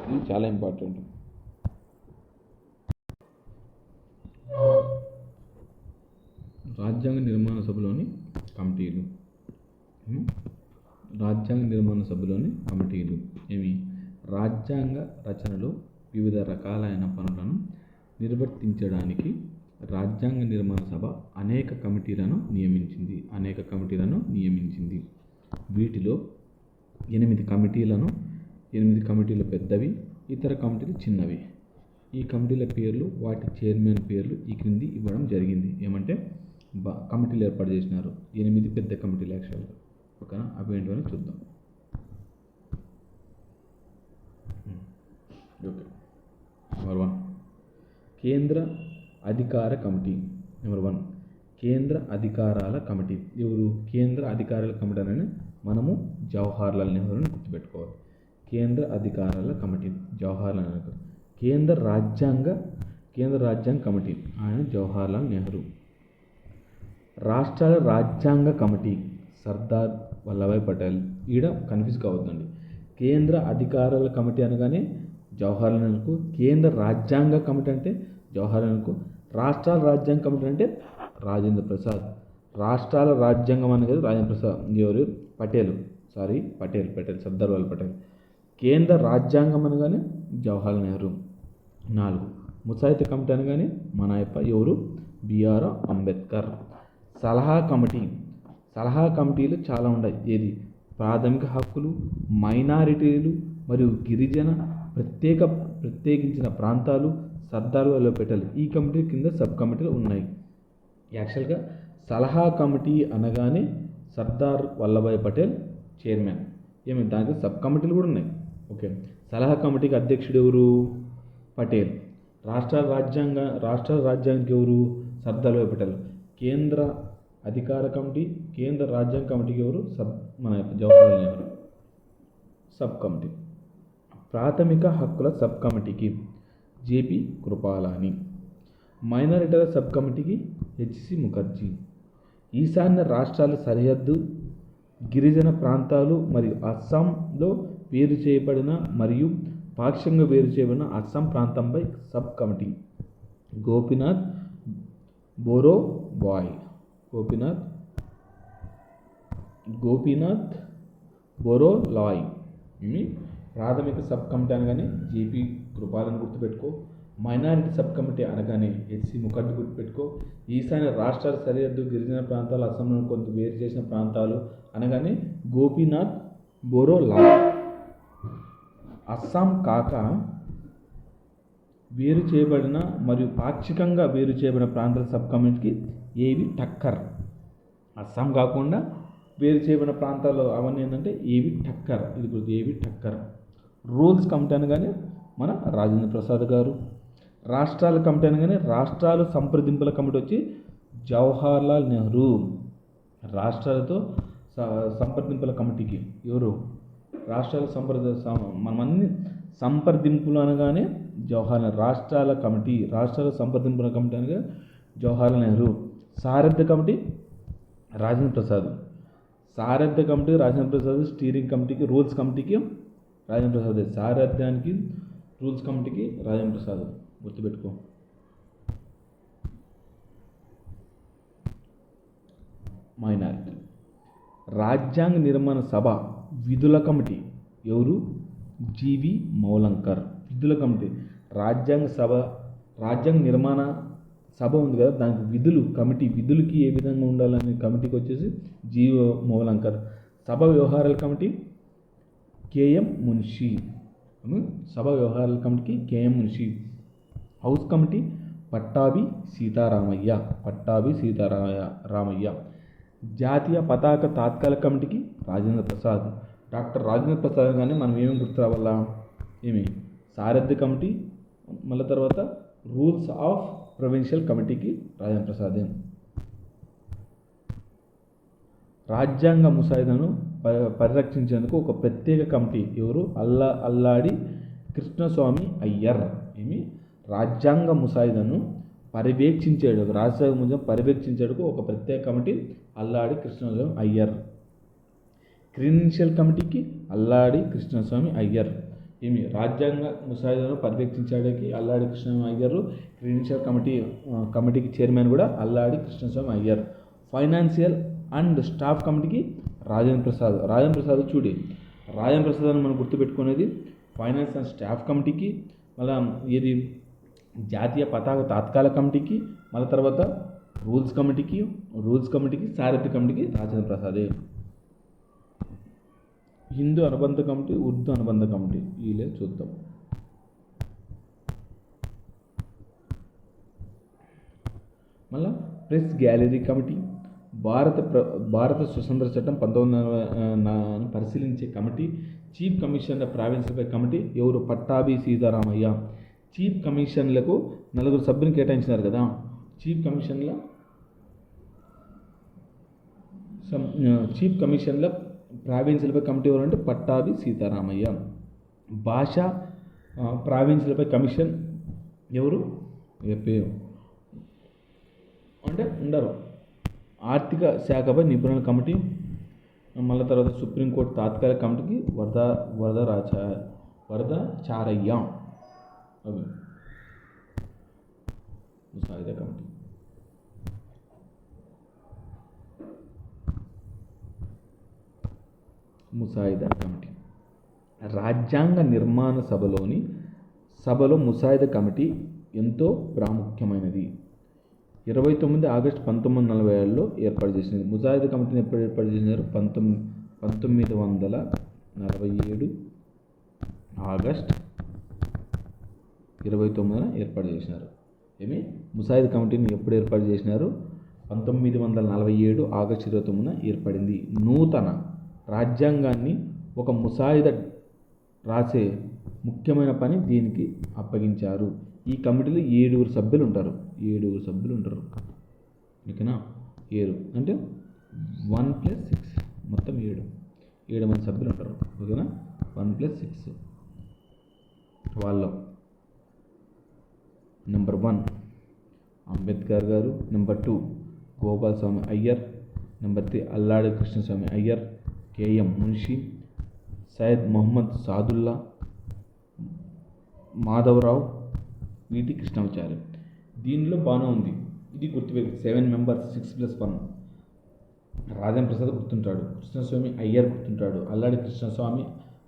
ఇది చాలా ఇంపార్టెంట్. రాజ్యాంగ నిర్మాణ సభలోని కమిటీలు ఏమి రాజ్యాంగ రచనలో వివిధ రకాలైన పనులను నిర్వర్తించడానికి రాజ్యాంగ నిర్మాణ సభ అనేక కమిటీలను నియమించింది. వీటిలో 8 కమిటీలు పెద్దవి, ఇతర కమిటీలు చిన్నవి. ఈ కమిటీల పేర్లు, వాటి చైర్మన్ పేర్లు ఈ క్రింది ఇవ్వడం జరిగింది. ఏమంటే కమిటీలు ఏర్పాటు చేసినారు 8 పెద్ద కమిటీలు యాక్చువల్గా. ఓకేనా, అవి ఏంటని చూద్దాం. ఓకే, నెంబర్ 1 కేంద్ర అధికార కమిటీ. నెంబర్ 1 కేంద్ర అధికారాల కమిటీ. ఎవరు కేంద్ర అధికారాల కమిటీ అని మనము జవహర్లాల్ నెహ్రూని గుర్తుపెట్టుకోవాలి. కేంద్ర అధికారాల కమిటీ జవహర్లాల్ నెహ్రూ. కేంద్ర రాజ్యాంగ కమిటీ ఆయన జవహర్లాల్ నెహ్రూ. రాష్ట్రాల రాజ్యాంగ కమిటీ సర్దార్ వల్లభాయ్ పటేల్. ఈడ కన్ఫ్యూజ్ కావద్దండి. కేంద్ర అధికారాల కమిటీ అనగానే జవహర్లాల్ నెహ్రూ, కేంద్ర రాజ్యాంగ కమిటీ అంటే జవహర్లాల్ నెహ్రూ, రాష్ట్రాల రాజ్యాంగ కమిటీ అంటే రాజేంద్ర ప్రసాద్. రాష్ట్రాల రాజ్యాంగం అనేది రాజేంద్ర ప్రసాద్ ఎవరు పటేల్ సర్దార్ వల్లభాయ్ పటేల్. కేంద్ర రాజ్యాంగం అనగానే జవహర్లాల్ నెహ్రూ. 4 ముసాయిదా కమిటీ అనగానే మన ఎవరు బిఆర్ అంబేద్కర్. సలహా కమిటీలు చాలా ఉన్నాయి. ఏది ప్రాథమిక హక్కులు, మైనారిటీలు మరియు గిరిజన ప్రత్యేకించిన ప్రాంతాలు, సర్దార్ వల్లభాయ్ పటేల్. ఈ కమిటీ కింద సబ్ కమిటీలు ఉన్నాయి. యాక్చువల్గా సలహా కమిటీ అనగానే సర్దార్ వల్లభాయ్ పటేల్ చైర్మన్. దానికి సబ్ కమిటీలు కూడా ఉన్నాయి. ఓకే, సలహా కమిటీకి అధ్యక్షుడు ఎవరు పటేల్. రాష్ట్రాల రాజ్యాంగానికి ఎవరు సర్దార్ వల్లభాయ్ పటేల్. కేంద్ర అధికార కమిటీ, కేంద్ర రాజ్యాంగ కమిటీకి ఎవరు మన జవహర్లాల్ నెహ్రూ. సబ్ కమిటీ ప్రాథమిక హక్కుల సబ్ కమిటీకి జేపీ కృపాలాని. మైనారిటీల సబ్ కమిటీకి హెచ్సి ముఖర్జీ. ఈశాన్య రాష్ట్రాల సరిహద్దు గిరిజన ప్రాంతాలు మరియు అస్సాంలో వేరు చేయబడిన మరియు పాక్షికంగా వేరు చేయబడిన అస్సాం ప్రాంతంపై సబ్ కమిటీ గోపీనాథ్ బోరోలాయ్. ప్రాథమిక సబ్ కమిటీ అనగానే జేపీ కృపాలను గుర్తుపెట్టుకో. మైనారిటీ సబ్ కమిటీ అనగానే హెచ్సి ముఖర్జీ గుర్తుపెట్టుకో. ఈశాన్య రాష్ట్రాల సరిహద్దు గిరిజన ప్రాంతాలు అస్సాంలో కొంత వేరు చేసిన ప్రాంతాలు అనగానే గోపీనాథ్ బోరోలాయ్. అస్సాం కాక వేరు చేయబడిన మరియు పాక్షికంగా వేరు చేయబడిన ప్రాంతాల సబ్ కమిటీకి ఏవి ఠక్కర్. అస్సాం కాకుండా వేరు చేయబడిన ప్రాంతాలు అవన్నీ ఏంటంటే ఏవి ఠక్కర్. ఇది గుర్తు, ఏవి ఠక్కర్. రూల్స్ కమిటీ అనగానే మన రాజేంద్ర ప్రసాద్ గారు. రాష్ట్రాల కమిటీ అనగానే రాష్ట్రాల సంప్రదింపుల కమిటీ వచ్చి జవహర్లాల్ నెహ్రూ. రాష్ట్రాలతో సంప్రదింపుల కమిటీకి ఎవరు రాష్ట్రాల మనమన్నీ సంప్రదింపులు అనగానే జవహర్లాల్. రాష్ట్రాల సంప్రదింపుల కమిటీ అనగా జవహర్లాల్ నెహ్రూ. సారథ్య కమిటీ రాజేంద్ర ప్రసాద్. స్టీరింగ్ కమిటీకి రూల్స్ కమిటీకి రాజేంద్ర ప్రసాద్. సారథ్యానికి రూల్స్ కమిటీకి రాజేంద్ర ప్రసాద్ గుర్తుపెట్టుకో. మైనారిటీ రాజ్యాంగ నిర్మాణ సభ విధుల కమిటీ ఎవరు జీవి మౌలంకర్. విధుల కమిటీ రాజ్యాంగ నిర్మాణ సభ ఉంది కదా, దానికి విధులు, కమిటీ విధులకి ఏ విధంగా ఉండాలనే కమిటీకి వచ్చేసి జీవో మూలంకర్. సభ వ్యవహారాల కమిటీ కేఎం మున్షి. సభ వ్యవహారాల కమిటీకి కేఎం మున్షి. House committee Pattabhi Sitaramayya. జాతీయ పతాక తాత్కాలిక కమిటీకి రాజేంద్ర ప్రసాద్. డాక్టర్ రాజేంద్ర ప్రసాద్ కానీ మనం ఏమేమి గుర్తు రావాలా, సారథ్య కమిటీ, మళ్ళీ తర్వాత రూల్స్ ఆఫ్ ప్రొవిన్షియల్ కమిటీకి రాజేంద్ర ప్రసాద్. రాజ్యాంగ ముసాయిదాను పరిరక్షించేందుకు ఒక ప్రత్యేక కమిటీ ఎవరు, అల్లాడి కృష్ణస్వామి అయ్యర్. రాజ్యాంగ ముసాయిదాను పర్యవేక్షించేందుకు ఒక ప్రత్యేక కమిటీ అల్లాడి కృష్ణస్వామి అయ్యర్. క్రిమినల్ కమిటీకి అల్లాడి కృష్ణస్వామి అయ్యర్. రాజ్యాంగ ముసాయిదాను పర్యవేక్షించడానికి అల్లాడి కృష్ణస్వామి అయ్యర్. క్రిమినల్ కమిటీకి చైర్మన్ కూడా Alladi Krishnaswamy Iyer. Financial and staff కమిటీకి రాజేంద్ర ప్రసాద్. రాజేంద్ర ప్రసాద్ అని మనం గుర్తుపెట్టుకునేది ఫైనాన్స్ అండ్ స్టాఫ్ కమిటీకి, మళ్ళీ జాతీయ పతాక తాత్కాలిక కమిటీకి, మళ్ళీ తర్వాత రూల్స్ కమిటీకి, సారథ్య కమిటీకి రాజేంద్ర ప్రసాదే. హిందూ అనుబంధ కమిటీ, ఉర్దూ అనుబంధ కమిటీ వీళ్ళే చూద్దాం. మళ్ళీ ప్రెస్ గ్యాలరీ కమిటీ, భారత స్వతంత్ర చట్టం 1940 పరిశీలించే కమిటీ, చీఫ్ కమిషనర్ ప్రావిన్స్లపై కమిటీ ఎవరు, పట్టాభి సీతారామయ్య. చీఫ్ కమిషన్లకు 4 సభ్యులు కేటాయించినారు కదా, చీఫ్ కమిషన్ల ప్రావిన్స్లపై కమిటీ ఎవరంటే పట్టాభి సీతారామయ్య. భాషా ప్రావిన్స్లపై కమిషన్ ఎవరు అంటే ఉండరు. ఆర్థిక శాఖపై నిపుణుల కమిటీ, మళ్ళీ తర్వాత సుప్రీంకోర్టు తాత్కాలిక కమిటీకి వరదాచారయ్య. అవి ముసాయిదా కమిటీ. రాజ్యాంగ నిర్మాణ సభలో ముసాయిదా కమిటీ ఎంతో ప్రాముఖ్యమైనది. 29 ఆగస్టు 1947లో ఏర్పాటు చేసినది. ముసాయిదా కమిటీని ఎప్పుడు ఏర్పాటు చేసినారు, 1947 ఆగస్ట్ 29న ఏర్పాటు చేసినారు. ముసాయిదా కమిటీని ఎప్పుడు ఏర్పాటు చేసినారు, 1947 ఆగస్టు 29న ఏర్పడింది. నూతన రాజ్యాంగాన్ని ఒక ముసాయిదా రాసే ముఖ్యమైన పని దీనికి అప్పగించారు. ఈ కమిటీలో 7 సభ్యులు ఉంటారు. ఓకేనా, 7 అంటే 1+6 మొత్తం 7 మంది సభ్యులు ఉంటారు. ఓకేనా, 1+6 వాళ్ళు. నెంబర్ 1 అంబేద్కర్ గారు, నెంబర్ 2 గోపాలస్వామి అయ్యర్, నెంబర్ 3 అల్లాడి కృష్ణస్వామి అయ్యర్, కేఎం మున్షి, సయ్యద్ మొహమ్మద్ సాదుల్లా, మాధవరావు, వీటి కృష్ణమాచారి. దీనిలో బాగానే ఉంది, ఇది గుర్తుపెట్టి 7 మెంబర్స్ 6+1. రాజేంద్ర ప్రసాద్ గుర్తుంటాడు, కృష్ణస్వామి అయ్యర్ గుర్తుంటాడు, అల్లాడి కృష్ణస్వామి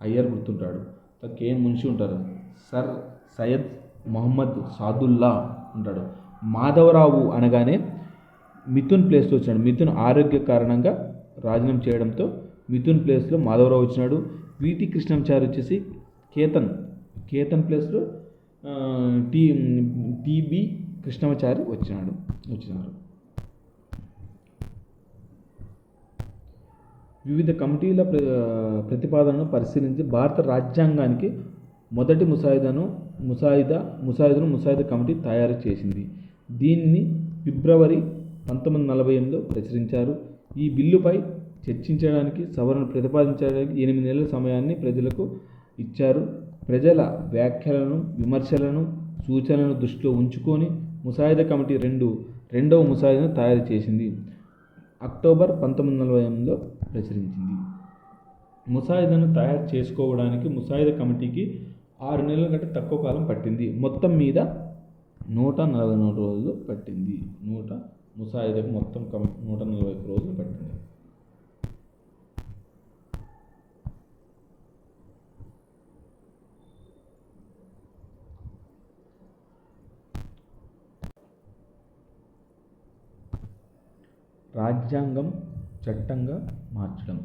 అయ్యర్ గుర్తుంటాడు, కేఎం మున్షి ఉంటారు, సర్ సయ్యద్ మొహమ్మద్ సాదుల్లా ఉంటాడు. మాధవరావు అనగానే మిథున్ ప్లేస్లో వచ్చినాడు. మిథున్ ఆరోగ్య కారణంగా రాజీనామా చేయడంతో మిథున్ ప్లేస్లో మాధవరావు వచ్చినాడు. వీటి కృష్ణమాచారి వచ్చేసి కేతన్ ప్లేస్లో టిబి కృష్ణమాచారి వచ్చినారు. వివిధ కమిటీల ప్రతిపాదనను పరిశీలించి భారత రాజ్యాంగానికి మొదటి ముసాయిదా కమిటీ తయారు చేసింది. దీన్ని ఫిబ్రవరి 1948లో ప్రచురించారు. ఈ బిల్లుపై చర్చించడానికి, సవరణలు ప్రతిపాదించడానికి 8 నెలల సమయాన్ని ప్రజలకు ఇచ్చారు. ప్రజల వ్యాఖ్యలను, విమర్శలను, సూచనలను దృష్టిలో ఉంచుకొని ముసాయిదా కమిటీ రెండవ ముసాయిదాను తయారు చేసింది. అక్టోబర్ 1948లో ప్రచురించింది. ముసాయిదాను తయారు చేసుకోవడానికి ముసాయిదా కమిటీకి 6 నెలల కంటే తక్కువ కాలం పట్టింది. మొత్తం మీద 144 రోజులు పట్టింది. ముసాయిదాకు మొత్తం 141 రోజులు పట్టింది. రాజ్యాంగం చట్టంగా మార్చడం.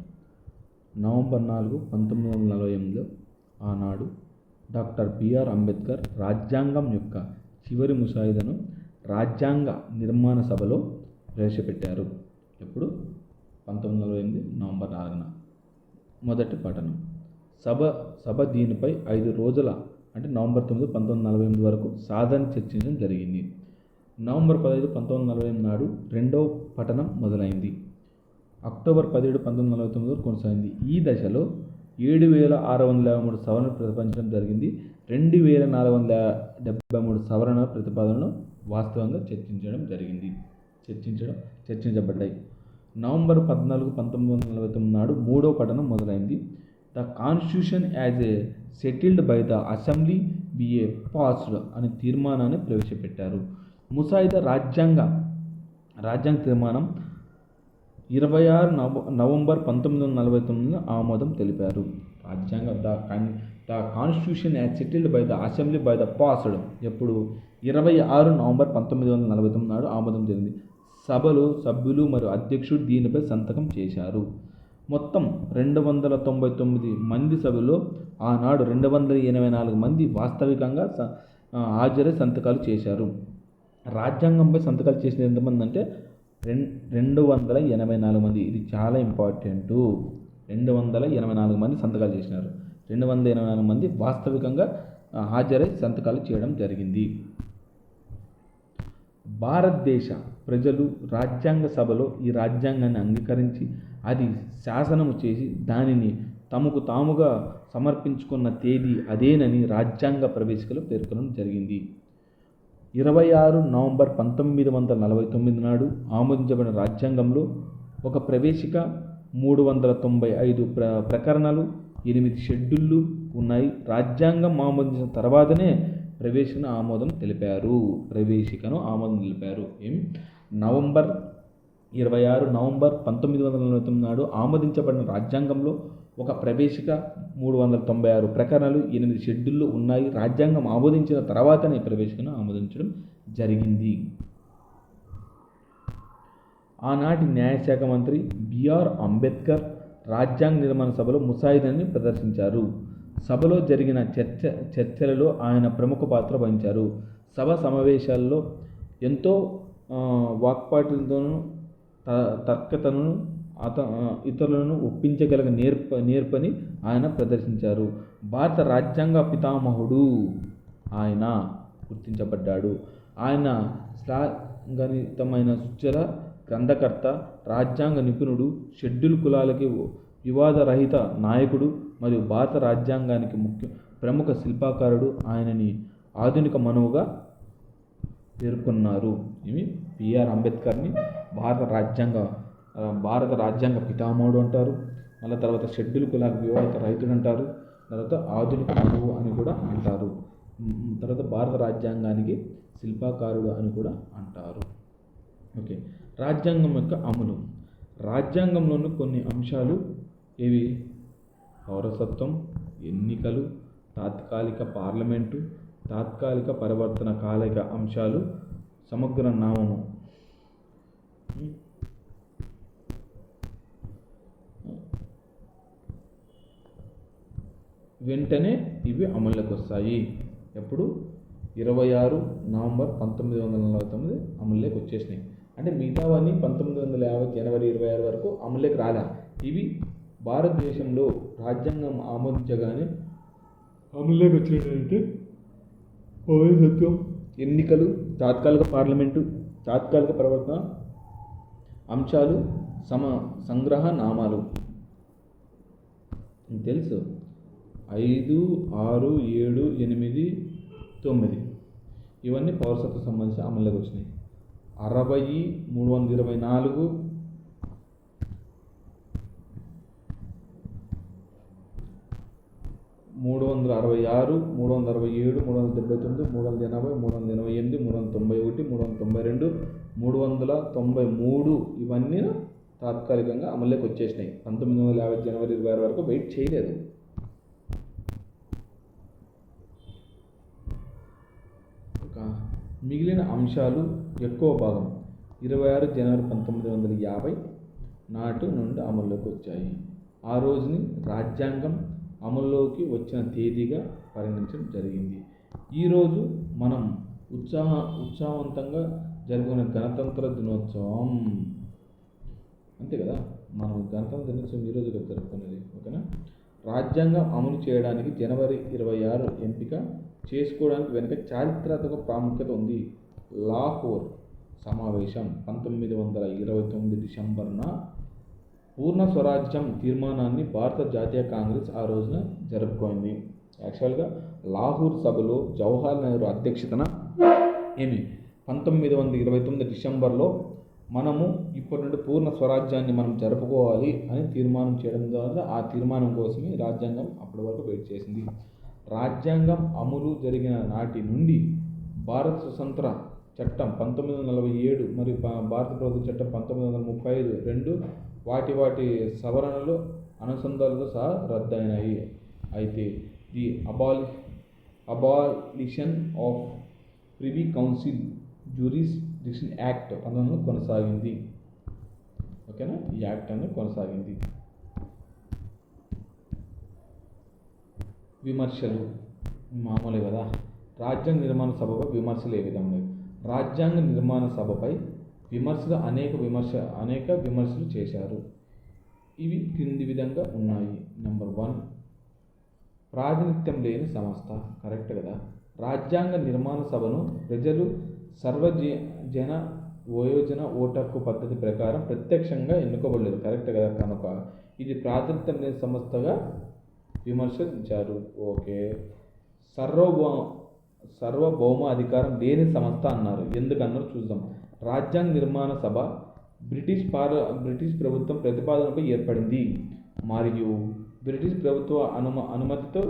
నవంబర్ 4, 1948లో ఆనాడు డాక్టర్ బిఆర్ అంబేద్కర్ రాజ్యాంగం యొక్క చివరి ముసాయిదాను రాజ్యాంగ నిర్మాణ సభలో ప్రవేశపెట్టారు. ఎప్పుడు? 1948 నవంబర్ 4న. మొదటి పఠనం. సభ దీనిపై 5 రోజుల అంటే నవంబర్ 9, 1948 వరకు సాధారణ చర్చించడం జరిగింది. నవంబర్ 15, 1948 నాడు రెండవ పఠనం మొదలైంది. అక్టోబర్ 17, 1949 వరకు కొనసాగింది. ఈ దశలో 7,653 సవరణలు ప్రతిపాదించడం జరిగింది. 2,473 సవరణ ప్రతిపాదనలు వాస్తవంగా చర్చించబడ్డాయి. నవంబర్ 14, 1949 నాడు మూడో పఠనం మొదలైంది. The constitution as a settled by the assembly be passed అనే తీర్మానాన్ని ప్రవేశపెట్టారు. ముసాయిదా రాజ్యాంగ తీర్మానం 26 నవంబర్ 1949 ఆమోదం తెలిపారు. The constitution as settled by the assembly by the passed ఎప్పుడు? 26 నవంబర్ 1949 నాడు ఆమోదం జరిగింది. సభలో సభ్యులు మరియు అధ్యక్షుడు దీనిపై సంతకం చేశారు. మొత్తం 299 మంది సభ్యులు ఆనాడు 284 మంది వాస్తవికంగా హాజరై సంతకాలు చేశారు. రాజ్యాంగంపై సంతకాలు చేసిన ఎంతమంది అంటే 284 మంది. ఇది చాలా ఇంపార్టెంట్. 284 మంది సంతకాలు చేసినారు. 284 మంది వాస్తవికంగా హాజరై సంతకాలు చేయడం జరిగింది. భారతదేశ ప్రజలు రాజ్యాంగ సభలో ఈ రాజ్యాంగాన్ని అంగీకరించి అది శాసనము చేసి దానిని తమకు తాముగా సమర్పించుకున్న తేదీ అదేనని రాజ్యాంగ ప్రవేశికలో పేర్కొనడం జరిగింది. 26 నవంబర్ 1949 నాడు ఆమోదించబడిన రాజ్యాంగంలో ఒక ప్రవేశిక, 395 ప్రకరణలు, 8 షెడ్యూళ్ళు ఉన్నాయి. రాజ్యాంగం ఆమోదించిన తర్వాతనే ప్రవేశికను ఆమోదం తెలిపారు. నవంబర్ 26 నవంబర్ 1949 నాడు ఆమోదించబడిన రాజ్యాంగంలో ఒక ప్రవేశిక, 396 ప్రకరణలు, 8 షెడ్యూళ్ళు ఉన్నాయి. రాజ్యాంగం ఆమోదించిన తర్వాతనే ప్రవేశికను ఆమోదించడం జరిగింది. ఆనాటి న్యాయశాఖ మంత్రి బిఆర్ అంబేద్కర్ రాజ్యాంగ నిర్మాణ సభలో ముసాయిదాని ప్రదర్శించారు. సభలో జరిగిన చర్చలలో ఆయన ప్రముఖ పాత్ర వహించారు. సభ సమావేశాల్లో ఎంతో వాక్పాటుతోనూ తర్కతను ఇతరులను ఒప్పించగల నేర్పని ఆయన ప్రదర్శించారు. భారత రాజ్యాంగ పితామహుడు ఆయన గుర్తించబడ్డాడు. ఆయన శ్లాఘనీయమైన సుచల గ్రంథకర్త, రాజ్యాంగ నిపుణుడు, షెడ్యూల్ కులాలకి వివాదరహిత నాయకుడు మరియు భారత రాజ్యాంగానికి ప్రముఖ శిల్పకారుడు. ఆయనని ఆధునిక మనువుగా పేర్కొన్నారు. ఇవి బిఆర్ అంబేద్కర్ని భారత రాజ్యాంగ పితామహుడు అంటారు. మళ్ళీ తర్వాత షెడ్యూల్ కులాలకు వివాద రహితుడు అంటారు. తర్వాత ఆధునిక మనువు అని కూడా అంటారు. తర్వాత భారత రాజ్యాంగానికి శిల్పకారుడు అని కూడా అంటారు. ఓకే, రాజ్యాంగం యొక్క అమలు. రాజ్యాంగంలోని కొన్ని అంశాలు ఇవి: పౌరసత్వం, ఎన్నికలు, తాత్కాలిక పార్లమెంటు, తాత్కాలిక పరివర్తన కాలిక అంశాలు, సమగ్ర నామము. వెంటనే ఇవి అమల్లోకి వస్తాయి. ఎప్పుడు? 26 నవంబర్ 1949 అమల్లోకి వచ్చేసినాయి. అంటే మిగతావన్నీ 1950 జనవరి 26 వరకు అమల్లోకి రాలే. ఇవి భారతదేశంలో రాజ్యాంగం ఆమోదించగానే అమల్లోకి వచ్చినట్టు పౌరసత్వం, ఎన్నికలు, తాత్కాలిక పార్లమెంటు, తాత్కాలిక పరివర్తన అంశాలు, సంగ్రహ నామాలు. తెలుసు 5, 6, 7, 8, 9 ఇవన్నీ పౌరసత్వ సంబంధించి అమల్లోకి వచ్చినాయి. 60, 324, 366, 367, 379, 380, 388, 391, 392, 393 ఇవన్నీ తాత్కాలికంగా అమల్లోకి వచ్చేసినాయి. 1950 జనవరి 26 వరకు వెయిట్ చేయలేదు. మిగిలిన అంశాలు ఎక్కువ భాగం 26 జనవరి 1950 నాటి నుండి అమల్లోకి వచ్చాయి. ఆ రోజుని రాజ్యాంగం అమల్లోకి వచ్చిన తేదీగా పరిగణించడం జరిగింది. ఈరోజు మనం ఉత్సాహవంతంగా జరుపుకునే గణతంత్ర దినోత్సవం. అంతే కదా, మనం గణతంత్ర దినోత్సవం ఈరోజు జరుపుకునేది. ఓకేనా. రాజ్యాంగం అమలు చేయడానికి జనవరి 26 ఎంపిక చేసుకోవడానికి వెనుక చారిత్రాత్మక ప్రాముఖ్యత ఉంది. లాహోర్ సమావేశం 1929 డిసెంబర్న పూర్ణ స్వరాజ్యం తీర్మానాన్ని భారత జాతీయ కాంగ్రెస్ ఆ రోజున జరుపుకుంది. యాక్చువల్గా లాహోర్ సభలో జవహర్లాల్ నెహ్రూ అధ్యక్షతన 1929 డిసెంబర్లో మనము ఇప్పటి నుండి పూర్ణ స్వరాజ్యాన్ని మనం జరుపుకోవాలి అని తీర్మానం చేయడం ద్వారా ఆ తీర్మానం కోసమే రాజ్యాంగం అప్పటి వరకు వెయిట్ చేసింది. రాజ్యాంగం అమలు జరిగిన నాటి నుండి భారత స్వతంత్ర చట్టం 1947 మరియు భారత ప్రభుత్వ చట్టం 1935 రెండు వాటి సవరణలు అనుసంధానాలతో సహా రద్దయినాయి. అయితే the abolition of privy council jurisdiction act 1900 కొనసాగింది. ఓకేనా, ఈ యాక్ట్ అనేది కొనసాగింది. విమర్శలు మామూలే కదా. రాజ్యాంగ నిర్మాణ సభపై విమర్శలు ఏ విధంగా? రాజ్యాంగ నిర్మాణ సభపై విమర్శలు అనేక విమర్శలు చేశారు. ఇవి క్రింది విధంగా ఉన్నాయి. నెంబర్ 1, ప్రాతినిధ్యం లేని సంస్థ. కరెక్ట్ కదా. రాజ్యాంగ నిర్మాణ సభను ప్రజలు సర్వజన వయోజన ఓటు పద్ధతి ప్రకారం ప్రత్యక్షంగా ఎన్నుకోబడలేదు. కరెక్ట్ కదా. కనుక ఇది ప్రాతినిధ్యం లేని సంస్థగా విమర్శించారు. ఓకే. సార్వభౌమ అధికారం లేని సంస్థ అన్నారు. ఎందుకన్నారు చూద్దాం. రాజ్యాంగ నిర్మాణ సభ బ్రిటిష్ ప్రభుత్వం ప్రతిపాదనపై ఏర్పడింది మరియు బ్రిటిష్ ప్రభుత్వ అనుమతితో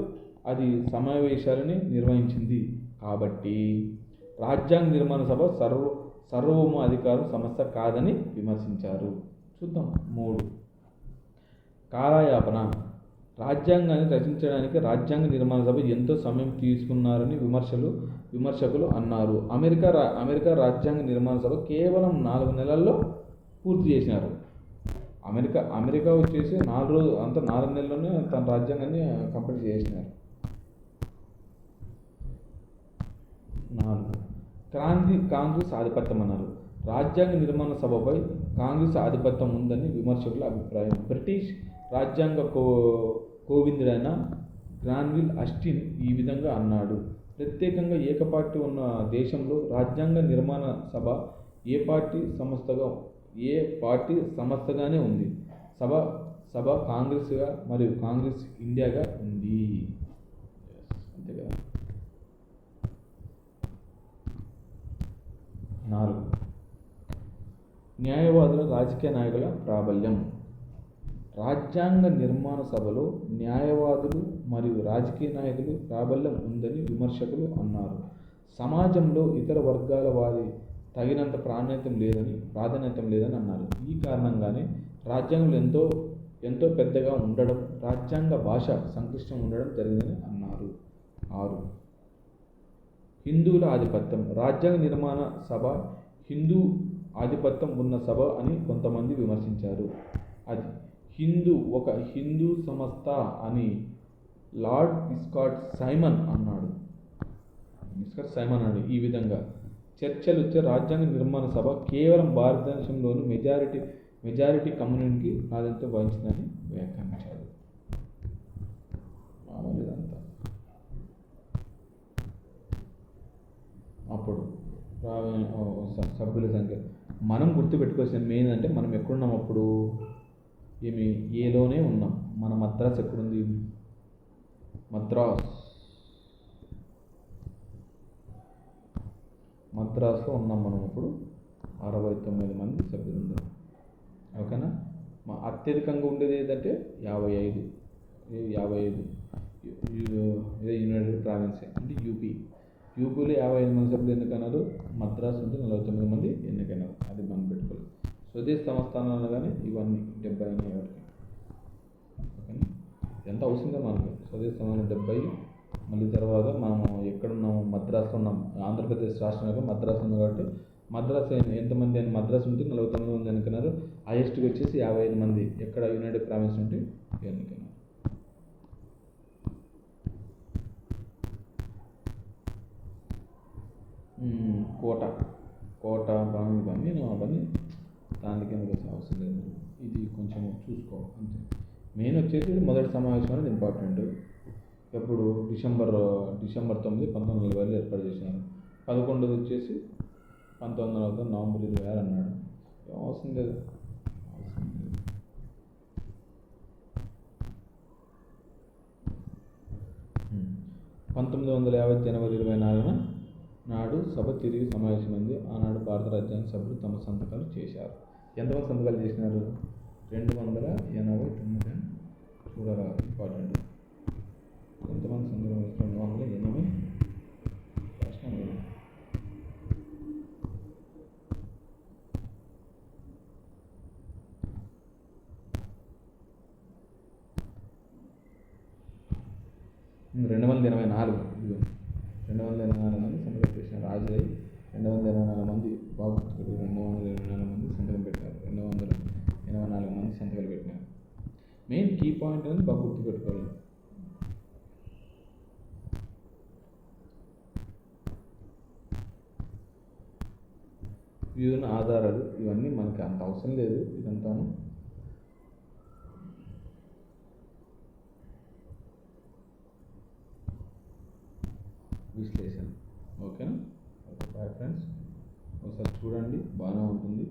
అది సమావేశాలని నిర్వహించింది. కాబట్టి రాజ్యాంగ నిర్మాణ సభ సార్వభౌమ అధికారం సంస్థ కాదని విమర్శించారు. చూద్దాం. 3, కాలయాపన. రాజ్యాంగాన్ని రచించడానికి రాజ్యాంగ నిర్మాణ సభ ఎంతో సమయం తీసుకున్నారని విమర్శకులు అన్నారు. అమెరికా రాజ్యాంగ నిర్మాణ సభ కేవలం 4 నెలల్లో పూర్తి చేసినారు. అమెరికా వచ్చేసి 4 నెలల్లోనే తన రాజ్యాంగాన్ని కంప్లీట్ చేసినారు. 4, కాంగ్రెస్ ఆధిపత్యం అన్నారు. రాజ్యాంగ నిర్మాణ సభపై కాంగ్రెస్ ఆధిపత్యం ఉందని విమర్శకుల అభిప్రాయం. బ్రిటిష్ రాజ్యాంగ కోవిందుడైన గ్రాన్విల్ ఆస్టిన్ ఈ విధంగా అన్నాడు. ప్రత్యేకంగా ఏకపార్టీ ఉన్న దేశంలో రాజ్యాంగ నిర్మాణ సభ ఏ పార్టీ సంస్థగానే ఉంది. సభ కాంగ్రెస్గా మరియు కాంగ్రెస్ ఇండియాగా ఉంది. అంతే కదా. 4, న్యాయవాదుల రాజకీయ నాయకుల ప్రాబల్యం. రాజ్యాంగ నిర్మాణ సభలో న్యాయవాదులు మరియు రాజకీయ నాయకులు ప్రాబల్యం ఉందని విమర్శకులు అన్నారు. సమాజంలో ఇతర వర్గాల వారి తగినంత ప్రాధాన్యత లేదని అన్నారు. ఈ కారణంగానే రాజ్యాంగంలో ఎంతో పెద్దగా ఉండడం, రాజ్యాంగ భాష సంక్లిష్టం ఉండడం జరిగిందని అన్నారు. 6, హిందువుల ఆధిపత్యం. రాజ్యాంగ నిర్మాణ సభ హిందూ ఆధిపత్యం ఉన్న సభ అని కొంతమంది విమర్శించారు. అది ఒక హిందూ సంస్థ అని లార్డ్ ఇస్కాట్ సైమన్ అన్నాడు. ఈ విధంగా చర్చలు వచ్చే రాజ్యాంగ నిర్మాణ సభ కేవలం భారతదేశంలోని మెజారిటీ కమ్యూనిటీకి ప్రాధాన్యత వహించిందని వ్యాఖ్యానించారు. మామూలుదంతా. అప్పుడు సభ్యుల సంఖ్య మనం గుర్తుపెట్టుకోవాల్సిన మెయిన్ అంటే మనం ఎక్కడున్నాం అప్పుడు ఏలోనే ఉన్నాం. మన మద్రాస్ ఎక్కడుంది? మద్రాస్లో ఉన్నాం మనం. ఇప్పుడు 69 మంది సభ్యులు ఉన్నారు. ఓకేనా. అత్యధికంగా ఉండేది ఏదంటే 55. ఇదే యునైటెడ్ ప్రావిన్స్ అంటే యూపీలో 55 మంది సభ్యులు ఎన్నికన్నారు. మద్రాసు నుండి 49 మంది ఎన్నికన్నారు. అది మనం పెట్టుకోవాలి. స్వదేశ సంస్థానాలు కానీ ఇవన్నీ 70 అయినాయి వాటికి. ఓకేనా. ఎంత అవసరంగా మనకు స్వదేశ సంస్థానం 70. మళ్ళీ తర్వాత మనం ఎక్కడున్నాము? మద్రాసులో ఉన్నాం. ఆంధ్రప్రదేశ్ రాష్ట్రంలో మద్రాసు ఉంది కాబట్టి మద్రాసు ఎంతమంది అని మద్రాసు ఉంటే 49 మంది అనుకున్నారు. హైయెస్ట్గా వచ్చేసి 55 మంది ఎక్కడ యునైటెడ్ ప్రావిన్స్ నుండి ఎన్నుకున్నారు. కోట అవన్నీ దానికి ఎందుకు అవసరం లేదు, ఇది కొంచెం చూసుకో అంతే. మెయిన్ వచ్చేసి మొదటి సమావేశం అనేది ఇంపార్టెంట్. ఎప్పుడు డిసెంబర్ 9, 1940 ఏర్పాటు చేసినారు. 11 వచ్చేసి 1940 నవంబర్ 26 అన్నాడు. అవసరం లేదు. 1950 జనవరి 24 నాడు సభ తిరిగి సమావేశమైంది. ఆనాడు భారత రాజ్యాంగ సభ్యులు తమ సంతకాలు చేశారు. ఎంతమంది సంతకాలు చేసినారు? 289. చూడరా, ఇంపార్టెంట్. ఎంతమంది సంతకాలు? 280. కష్టం కదా. ఇది 284 మంది సంతకాలు చేసినారు. రాజులై 284 మంది, బాబు 224 మంది సంతకం పెట్టారు. 284 మంది సంతకాలు పెట్టినారు. మెయిన్ కీ పాయింట్ అనేది బాగా గుర్తుపెట్టుకోవాలి. వివిధ ఆధారాలు ఇవన్నీ మనకి అంత అవసరం లేదు. ఇదంతాను విశ్లేషణ. ఓకేనా? Okay, bye friends. ఒకసారి చూడండి, బాగానే ఉంటుంది.